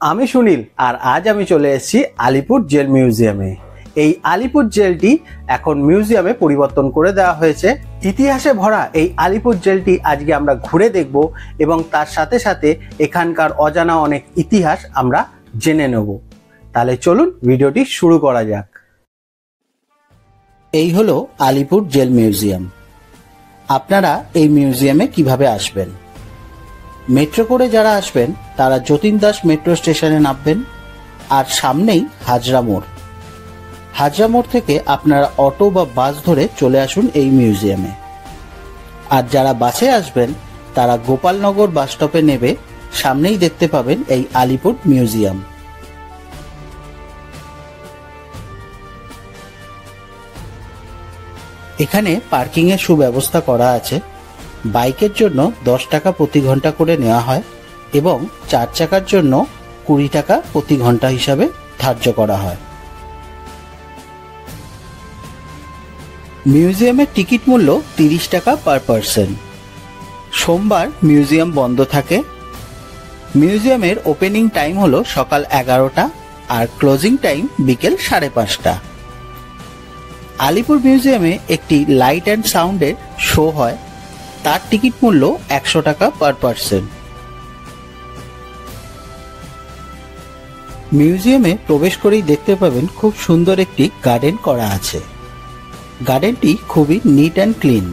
আমি সুনীল আর আজ আমি চলে এসেছি আলিপুর জেল মিউজিয়ামে। এই আলিপুর জেলটি এখন মিউজিয়ামে পরিবর্তন করে দেওয়া হয়েছে। ইতিহাসে ভরা এই আলিপুর জেলটি আজকে আমরা ঘুরে দেখব এবং তার সাথে সাথে এখানকার অজানা অনেক ইতিহাস আমরা জেনে নেব। তাহলে চলুন ভিডিওটি শুরু করা যাক। এই হলো আলিপুর জেল মিউজিয়াম। আপনারা এই মিউজিয়ামে কিভাবে আসবেন? মেট্রো করে যারা আসবেন তারা যতীন দাস মেট্রো স্টেশনে নামবেন, আর সামনেই হাজরা মোড়। হাজরা মোড় থেকে আপনারা অটো বা বাস ধরে চলে আসুন এই মিউজিয়ামে। আর যারা বাসে আসবেন তারা গোপালনগর বাস স্টপে নেবে সামনেই দেখতে পাবেন এই আলিপুর মিউজিয়াম। এখানে পার্কিং এর সুব্যবস্থা করা আছে। বাইকের জন্য 10 টাকা প্রতি ঘন্টা করে নেওয়া হয় এবং 4 চাকার জন্য 20 টাকা প্রতি ঘন্টা হিসাবে ধার্য করা হয়। মিউজিয়ামের টিকিট মূল্য 30 টাকা পার পারসন। সোমবার মিউজিয়াম বন্ধ থাকে। মিউজিয়ামের ওপেনিং টাইম হলো সকাল 11টা আর ক্লোজিং টাইম বিকেল 5:30। আলিপুর মিউজিয়ামে একটি লাইট অ্যান্ড সাউন্ডের শো হয়, তার টিকিট মূল্য 100 টাকা পার পারসন। মিউজিয়ামে প্রবেশ করেই দেখতে পাবেন খুব সুন্দর একটি গার্ডেন করা আছে। গার্ডেনটি খুবই নিট অ্যান্ড ক্লিন।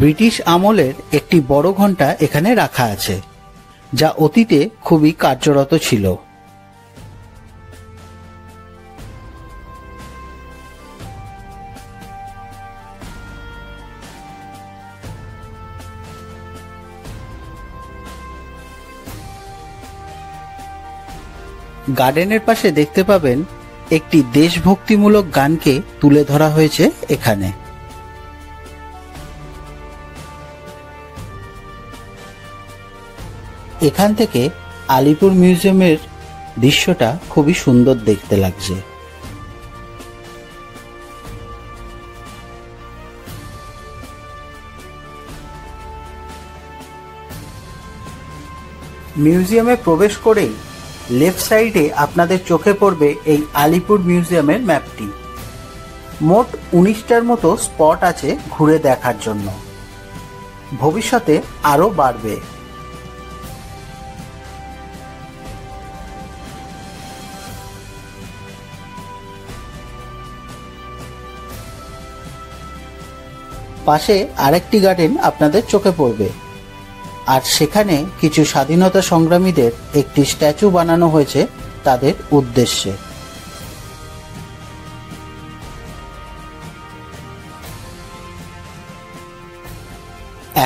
ব্রিটিশ আমলের একটি বড় ঘণ্টা এখানে রাখা আছে, যা অতীতে খুবই কার্যরত ছিল। গার্ডেনের পাশে দেখতে পাবেন একটি দেশভক্তিমূলক গানকে তুলে ধরা হয়েছে এখানে। এখান থেকে আলিপুর মিউজিয়ামের দৃশ্যটা খুবই সুন্দর দেখতে লাগছে। মিউজিয়ামে প্রবেশ করেই লেফট সাইডে আপনাদের চোখে পড়বে এই আলিপুর মিউজিয়ামের ম্যাপটি। মোট 19টার মতো স্পট আছে ঘুরে দেখার জন্য। ভবিষ্যতে আরো বাড়বে। পাশে আরেকটি গার্ডেন আপনাদের চোখে পড়বে, আর সেখানে কিছু স্বাধীনতা সংগ্রামীদের একটি স্ট্যাচু বানানো হয়েছে তাদের উদ্দেশ্যে।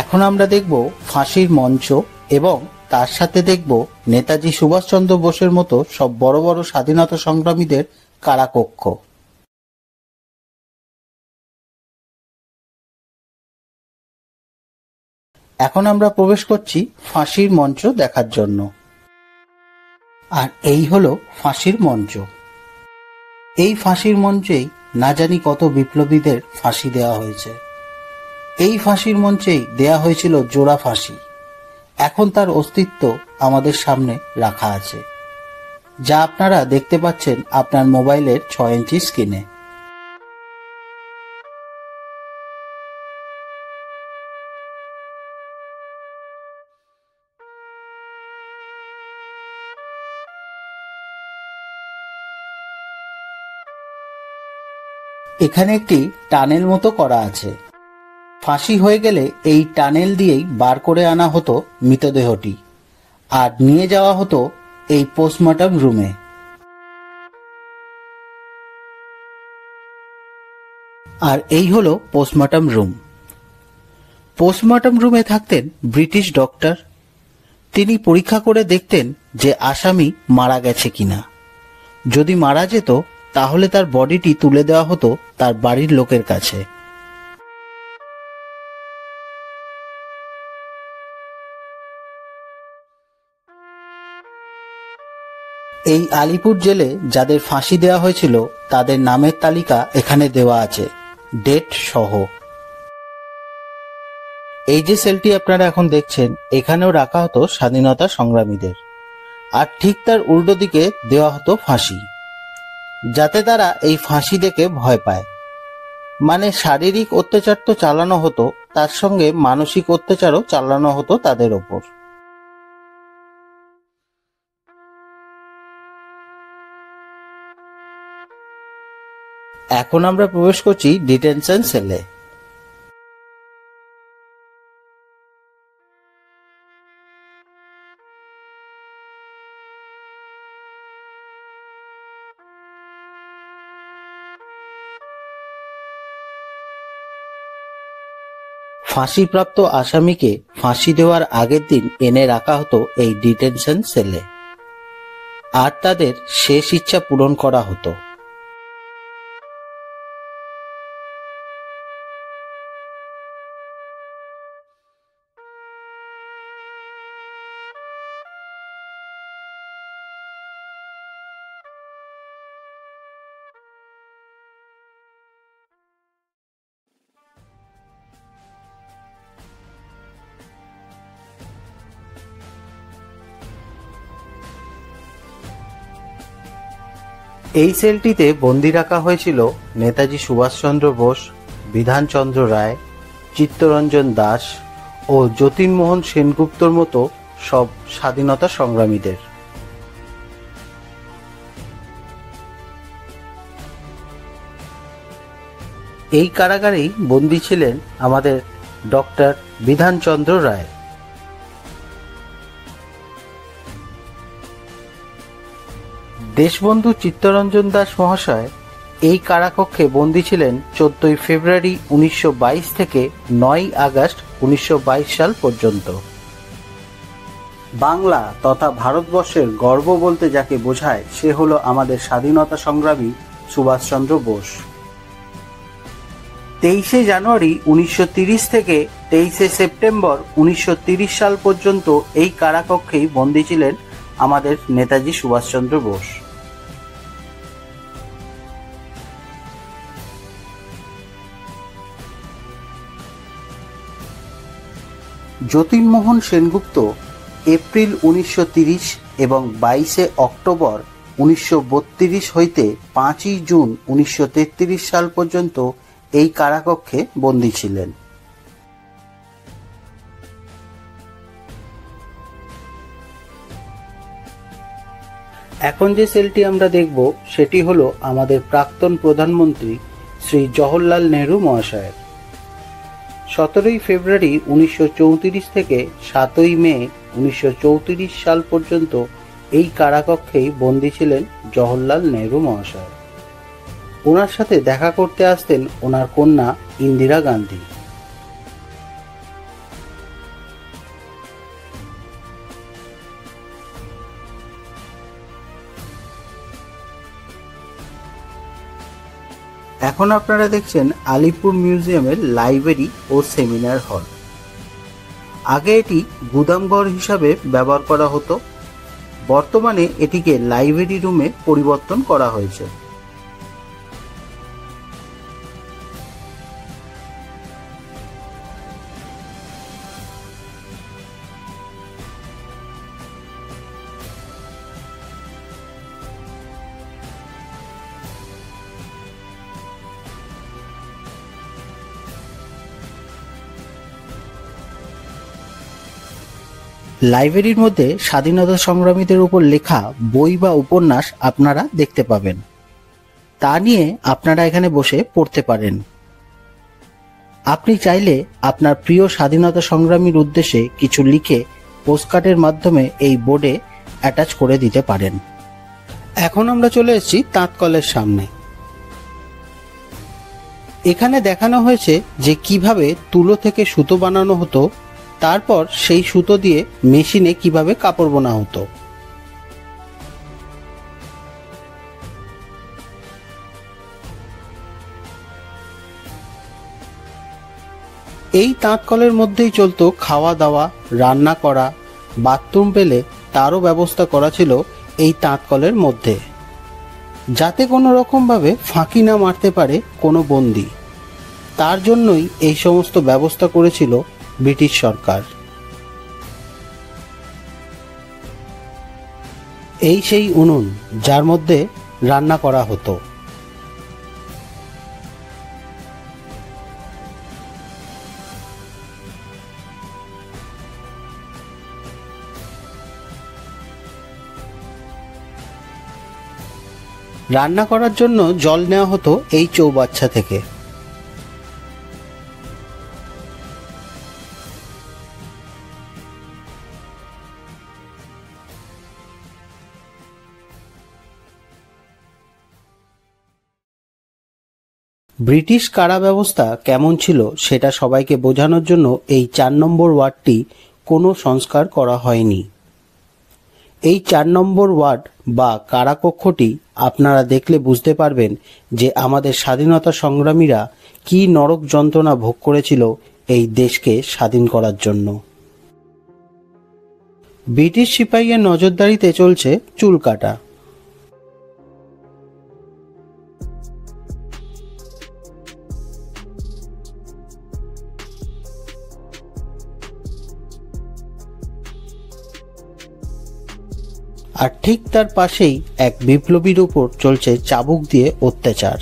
এখন আমরা দেখব ফাঁসির মঞ্চ এবং তার সাথে দেখব নেতাজি সুভাষচন্দ্র বোসের মতো সব বড় বড় স্বাধীনতা সংগ্রামীদের কারাকক্ষ। এখন আমরা প্রবেশ করছি ফাঁসির মঞ্চ দেখার জন্য। আর এই হলো ফাঁসির মঞ্চ। এই ফাঁসির মঞ্চেই না জানি কত বিপ্লবীদের ফাঁসি দেওয়া হয়েছে। এই ফাঁসির মঞ্চেই দেয়া হয়েছিল জোড়া ফাঁসি। এখন তার অস্তিত্ব আমাদের সামনে রাখা আছে, যা আপনারা দেখতে পাচ্ছেন আপনার মোবাইলের 6 ইঞ্চি স্ক্রিনে। এখানে একটি টানেল মতো করা আছে। ফাঁসি হয়ে গেলে এই টানেল দিয়েই বার করে আনা হতো মৃতদেহটি আর নিয়ে যাওয়া হতো এই পোস্টমর্টম রুমে। আর এই হলো পোস্টমর্টম রুম। পোস্টমর্টম রুমে থাকতেন ব্রিটিশ ডক্টর। তিনি পরীক্ষা করে দেখতেন যে আসামি মারা গেছে কিনা। যদি মারা যেত তাহলে তার বডিটি তুলে দেওয়া হতো তার বাড়ির লোকের কাছে। এই আলিপুর জেলে যাদের ফাঁসি দেওয়া হয়েছিল তাদের নামের তালিকা এখানে দেওয়া আছে। ডেট সহ। এই যে সেলটি আপনারা এখন দেখছেন, এখানেও রাখা হতো স্বাধীনতা সংগ্রামীদের, আর ঠিক তার উল্টো দিকে দেওয়া হতো ফাঁসি, যাতে তারা এই ফাঁসি দেখে ভয় পায়। মানে শারীরিক অত্যাচার তো চালানো হতো, তার সঙ্গে মানসিক অত্যাচারও চালানো হতো তাদের ওপর। এখন আমরা প্রবেশ করছি ডিটেনশন সেলে। ফাঁসিপ্রাপ্ত আসামিকে ফাঁসি দেওয়ার আগের দিন এনে রাখা হতো এই ডিটেনশন সেলে, আর তাদের শেষ ইচ্ছা পূরণ করা হতো। এই সেলটিতে বন্দি রাখা হয়েছিল নেতাজি সুভাষচন্দ্র বোস, বিধানচন্দ্র রায়, চিত্তরঞ্জন দাস ও যতীনমোহন সেনগুপ্তর মতো সব স্বাধীনতা সংগ্রামীদের। এই কারাগারেই বন্দী ছিলেন আমাদের ডক্টর বিধানচন্দ্র রায়। দেশবন্ধু চিত্তরঞ্জন দাস মহাশয় এই কারাকক্ষে বন্দী ছিলেন 14 ফেব্রুয়ারি 1922 থেকে 9 আগস্ট 1922 সাল পর্যন্ত। বাংলা তথা ভারতবর্ষের গর্ব বলতে যাকে বোঝায় সে হলো আমাদের স্বাধীনতা সংগ্রামী সুভাষচন্দ্র বোস। 23 জানুয়ারি 1930 থেকে 23 সেপ্টেম্বর 1930 সাল পর্যন্ত এই কারাকক্ষেই বন্দী ছিলেন আমাদের নেতাজি সুভাষচন্দ্র বোস। যতীনমোহন সেনগুপ্ত এপ্রিল 1930 এবং 22 অক্টোবর 1932 হইতে 5 জুন 1933 সাল পর্যন্ত এই কারাকক্ষে বন্দী ছিলেন। এখন যে সেলটি আমরা দেখব সেটি হলো আমাদের প্রাক্তন প্রধানমন্ত্রী শ্রী জওহরলাল নেহরু মহাশয়ের। 17 ফেব্রুয়ারি 1934 থেকে 7 মে 1934 সাল পর্যন্ত এই কারাকক্ষেই বন্দী ছিলেন জওহরলাল নেহরু মহাশয়। ওনার সাথে দেখা করতে আসতেন ওনার কন্যা ইন্দিরা গান্ধী। এখন আপনারা দেখছেন আলিপুর মিউজিয়ামের লাইব্রেরি ও সেমিনার হল। আগে এটি গুদামঘর হিসাবে ব্যবহার করা হতো, বর্তমানে এটিকে লাইব্রেরি রুমে পরিবর্তন করা হয়েছে। লাইব্রেরির মধ্যে স্বাধীনতা সংগ্রামীদের উপর লেখা বই বা উপন্যাস আপনারা দেখতে পাবেন, তা নিয়ে আপনারা এখানে বসে পড়তে পারেন। আপনি চাইলে আপনার প্রিয় স্বাধীনতা সংগ্রামীর উদ্দেশ্যে কিছু লিখে পোস্টকার্ডের মাধ্যমে এই বোর্ডে অ্যাটাচ করে দিতে পারেন। এখন আমরা চলে এসেছি তাঁতকলের সামনে। এখানে দেখানো হয়েছে যে কিভাবে তুলো থেকে সুতো বানানো হতো, তারপর সেই সুতো দিয়ে মেশিনে কিভাবে কাপড় বোনা হতো। এই তাঁতকলের মধ্যেই চলতো খাওয়া দাওয়া, রান্না করা, বাথরুম পেলে তারও ব্যবস্থা করা ছিল এই তাঁতকলের মধ্যে, যাতে কোনো রকমভাবে ফাঁকি না মারতে পারে কোনো বন্দী। তার জন্যই এই সমস্ত ব্যবস্থা করেছিল ব্রিটিশ সরকার। এই সেই উনুন যার মধ্যে রান্না করা হতো। রান্না করার জন্য জল নেওয়া হতো এই চৌবাচ্চা থেকে। ব্রিটিশ কারা ব্যবস্থা কেমন ছিল সেটা সবাইকে বোঝানোর জন্য এই 4 নম্বর ওয়ার্ডটি কোনো সংস্কার করা হয়নি। এই 4 নম্বর ওয়ার্ড বা কারাকক্ষটি আপনারা দেখলে বুঝতে পারবেন যে আমাদের স্বাধীনতা সংগ্রামীরা কি নরক যন্ত্রণা ভোগ করেছিল এই দেশকে স্বাধীন করার জন্য। ব্রিটিশ সিপাহীর নজরদারিতে চলছে চুল কাটা। আর ঠিক তার পাশেই এক বিপ্লবীর উপর চলছে চাবুক দিয়ে অত্যাচার।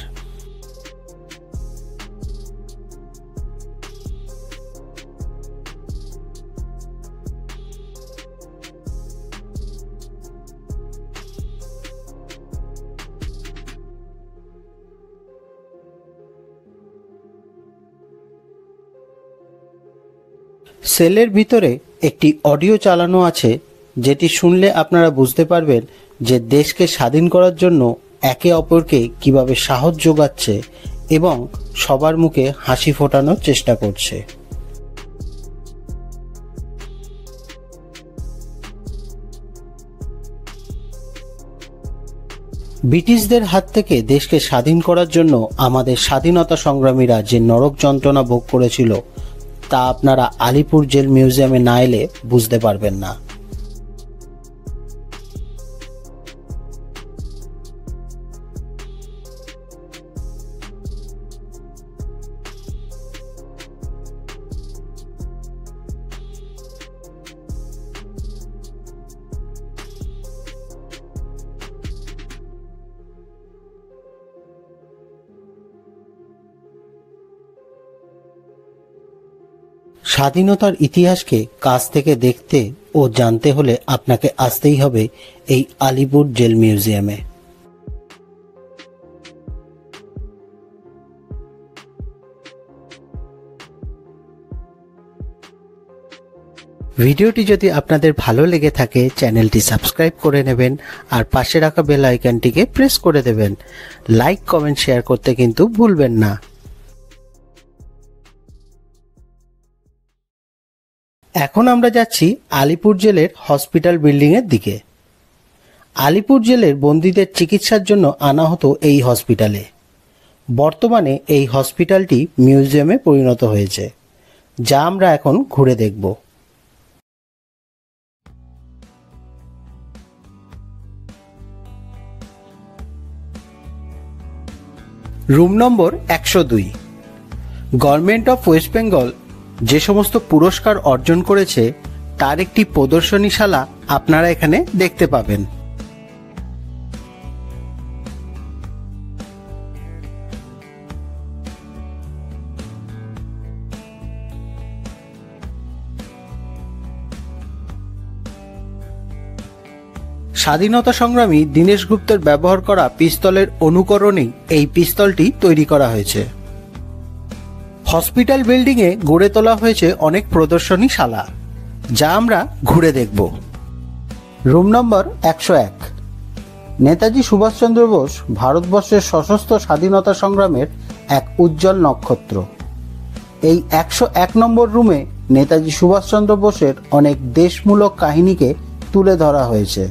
সেলের ভিতরে একটি অডিও চালানো আছে, যেটি শুনলে আপনারা বুঝতে পারবেন যে দেশকে স্বাধীন করার জন্য একে অপরকে কিভাবে সাহস যোগাচ্ছে এবং সবার মুখে হাসি ফোটানোর চেষ্টা করছে। ব্রিটিশদের হাত থেকে দেশকে স্বাধীন করার জন্য আমাদের স্বাধীনতা সংগ্রামীরা যে নরক যন্ত্রণা ভোগ করেছিল তা আপনারা আলিপুর জেল মিউজিয়ামে না এলে বুঝতে পারবেন না। স্বাধীনতার ইতিহাসকে কাছ থেকে দেখতে ও জানতে হলে আপনাকে আসতেই হবে এই আলিপুর জেল মিউজিয়ামে। ভিডিওটি যদি আপনাদের ভালো লেগে থাকে চ্যানেলটি সাবস্ক্রাইব করে নেবেন আর পাশে রাখা বেল আইকনটিকে প্রেস করে দেবেন। লাইক, কমেন্ট, শেয়ার করতে কিন্তু ভুলবেন না। এখন আমরা যাচ্ছি আলিপুর জেলের হসপিটাল বিল্ডিং এর দিকে। আলিপুর জেলের বন্দীদের চিকিৎসার জন্য আনা হতো এই হসপিটালে। বর্তমানে এই হসপিটালটি মিউজিয়ামে পরিণত হয়েছে, যা আমরা এখন ঘুরে দেখব। Room number 102। Government of West Bengal যে সমস্ত পুরস্কার অর্জন করেছে তার একটি প্রদর্শনীশালা আপনারা এখানে দেখতে পাবেন। স্বাধীনতা সংগ্রামী দীনেশ গুপ্তের ব্যবহার করা পিস্তলের অনুকরণেই এই পিস্তলটি তৈরি করা হয়েছে। হসপিটাল বিল্ডিংয়ে গড়ে তোলা হয়েছে অনেক প্রদর্শনীশালা, যা আমরা ঘুরে দেখব। Room number 101। নেতাজি সুভাষচন্দ্র বোস ভারতবর্ষের সশস্ত্র স্বাধীনতা সংগ্রামের এক উজ্জ্বল নক্ষত্র। এই 101 নম্বর রুমে নেতাজি সুভাষচন্দ্র বোসের অনেক দেশমূলক কাহিনীকে তুলে ধরা হয়েছে।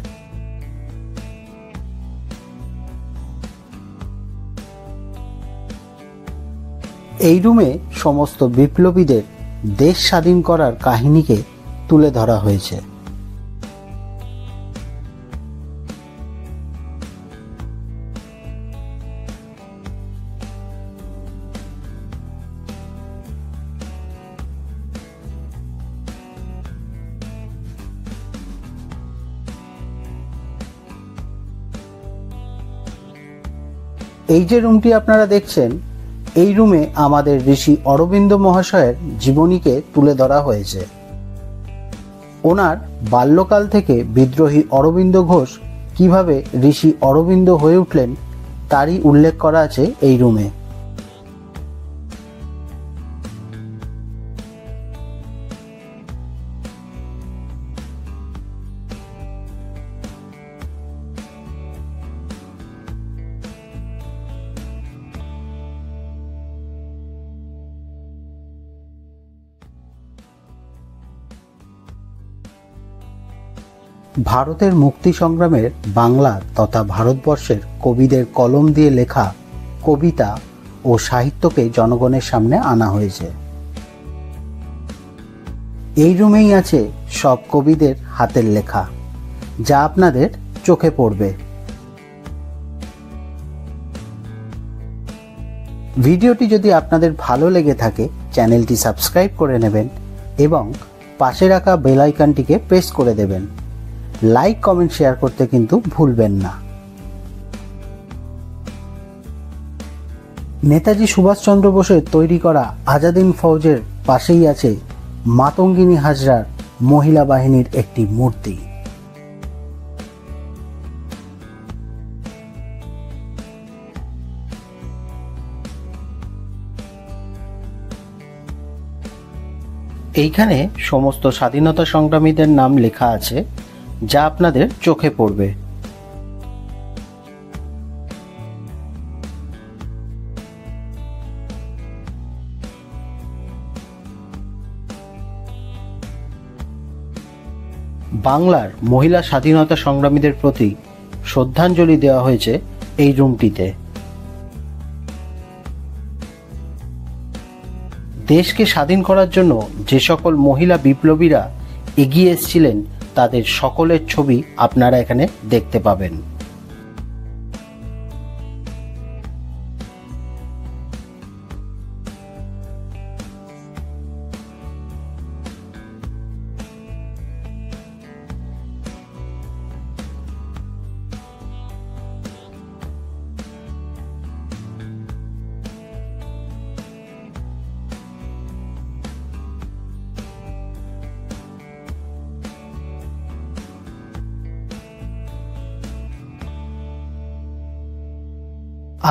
এই রুমে সমস্ত বিপ্লবীদের দেশ স্বাধীন করার কাহিনীকে তুলে ধরা হয়েছে। এই যে রুমটি আপনারা দেখছেন, এই রুমে আমাদের ঋষি অরবিন্দ মহাশয়ের জীবনীকে তুলে ধরা হয়েছে। ওনার বাল্যকাল থেকে বিদ্রোহী অরবিন্দ ঘোষ কিভাবে ঋষি অরবিন্দ হয়ে উঠলেন তারই উল্লেখ করা আছে এই রুমে। ভারতের মুক্তি সংগ্রামের বাংলা তথা ভারতবর্ষের কবিদের কলম দিয়ে লেখা কবিতা ও সাহিত্যকে জনগণের সামনে আনা হয়েছে। এই রুমেই আছে সব কবিদের হাতের লেখা, যা আপনাদের চোখে পড়বে। ভিডিওটি যদি আপনাদের ভালো লেগে থাকে, চ্যানেলটি সাবস্ক্রাইব করে নেবেন এবং পাশে রাখা বেল আইকনটিকে প্রেস করে দেবেন। লাইক, কমেন্ট, শেয়ার করতে কিন্তু ভুলবেন না। নেতাজি সুভাষচন্দ্র বোসের তৈরি করা আজাদিন ফৌজের পাশেই আছে মাতঙ্গিনী হাজরার মহিলা বাহিনীর একটি মূর্তি। এইখানে সমস্ত স্বাধীনতা সংগ্রামীদের নাম লেখা আছে, যা আপনাদের চোখে পড়বে। বাংলার মহিলা স্বাধীনতা সংগ্রামীদের প্রতি শ্রদ্ধাঞ্জলি দেওয়া হয়েছে এই রুমটিতে। দেশকে স্বাধীন করার জন্য যে সকল মহিলা বিপ্লবীরা এগিয়ে এসেছিলেন তাদের সকলের ছবি আপনারা এখানে দেখতে পাবেন।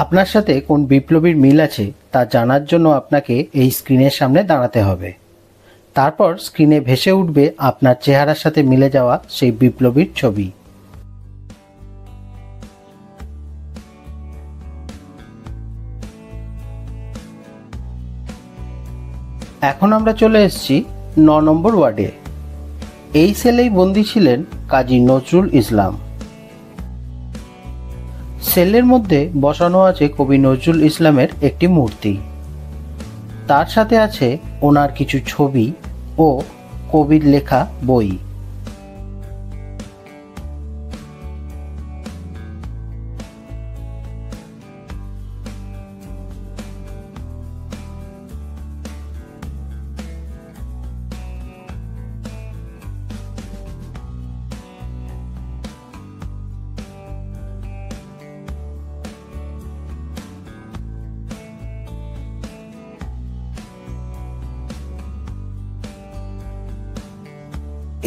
আপনার সাথে কোন বিপ্লবীর মিল আছে তা জানার জন্য আপনাকে এই স্ক্রিনের সামনে দাঁড়াতে হবে। তারপর স্ক্রিনে ভেসে উঠবে আপনার চেহারার সাথে মিলে যাওয়া সেই বিপ্লবীর ছবি। এখন আমরা চলে এসেছি 9 নম্বর ওয়ার্ডে। এই সেলেই বন্দী ছিলেন কাজী নজরুল ইসলাম। সেলের মধ্যে বসানো আছে কবি নজরুল ইসলামের একটি মূর্তি। তার সাথে আছে ওনার কিছু ছবি ও কবির লেখা বই।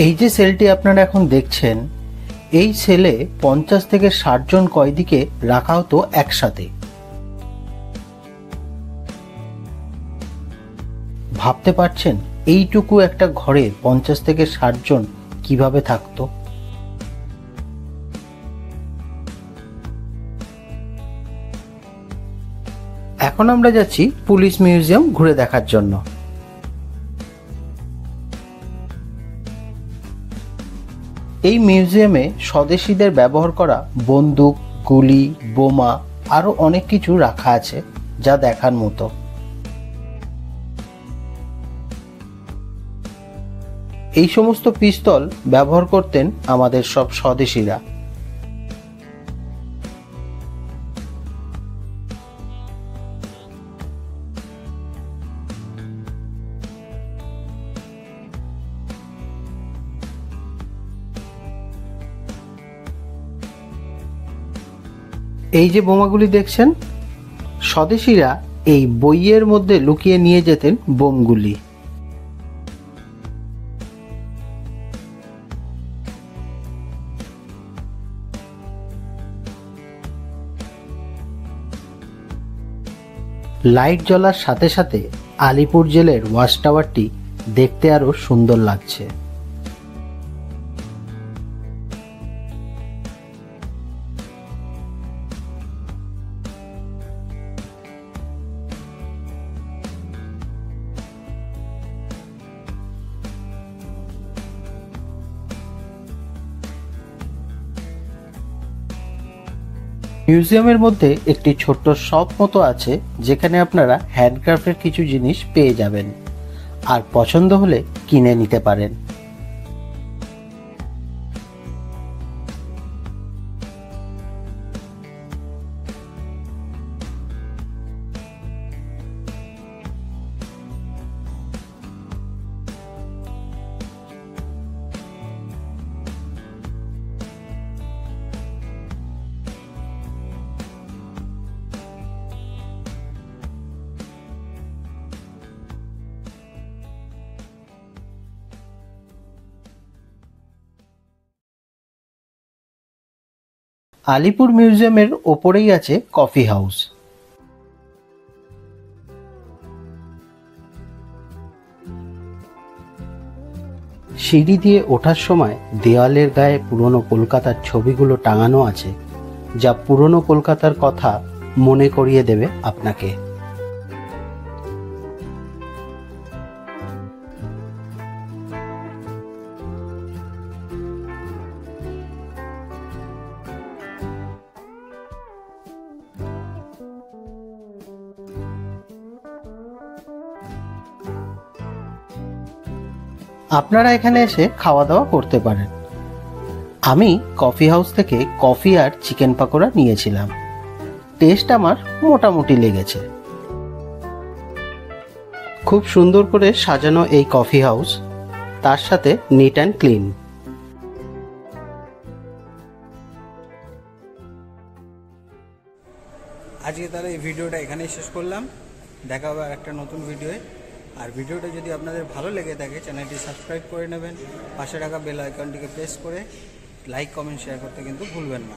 এই যে সেলটি আপনারা এখন দেখছেন, এই সেলে 50 থেকে 60 জন কয়েদিকে রাখা হতো একসাথে। ভাবতে পারছেন এইটুকু একটা ঘরে 50 থেকে 60 জন কিভাবে থাকতো? এখন আমরা যাচ্ছি পুলিশ মিউজিয়াম ঘুরে দেখার জন্য। এই মিউজিয়ামে স্বদেশীদের ব্যবহার করা বন্দুক, গুলি, বোমা আরো অনেক কিছু রাখা আছে, যা দেখার মতো। এই সমস্ত পিস্তল ব্যবহার করতেন আমাদের সব স্বদেশীরা। এই যে বোমাগুলি দেখছেন, স্বদেশীরা এই বইয়ের মধ্যে লুকিয়ে নিয়ে যেতেন বোমগুলি। লাইট জ্বলার সাথে সাথে আলিপুর জেলের ওয়াচ টাওয়ারটি দেখতে আরো সুন্দর লাগছে। মিউজিয়ামের মধ্যে একটি ছোট্ট শপ মতো আছে, যেখানে আপনারা হ্যান্ডক্রাফটের কিছু জিনিস পেয়ে যাবেন আর পছন্দ হলে কিনে নিতে পারেন। আলিপুর মিউজিয়ামের ওপরেই আছে কফি হাউস। সিঁড়ি দিয়ে ওঠার সময় দেওয়ালের গায়ে পুরনো কলকাতার ছবিগুলো টাঙানো আছে, যা পুরনো কলকাতার কথা মনে করিয়ে দেবে আপনাকে। আপনারা এখানে এসে খাওয়া দাওয়া করতে পারেন। আমি কফি হাউস থেকে কফি আর চিকেন পাকোড়া নিয়েছিলাম। টেস্ট আমার মোটামুটি লেগেছে। খুব সুন্দর করে সাজানো এই কফি হাউস, তার সাথে নিট অ্যান্ড ক্লিন। আজকে তাহলে এই ভিডিওটা এখানেই শেষ করলাম। দেখা হবে আর একটা নতুন ভিডিওয়ে। আর ভিডিওটা যদি আপনাদের ভালো লেগে থাকে চ্যানেলটি সাবস্ক্রাইব করে নেবেন, পাশে রাখা বেল আইকনটিকে প্রেস করে লাইক কমেন্ট শেয়ার করতে কিন্তু ভুলবেন না।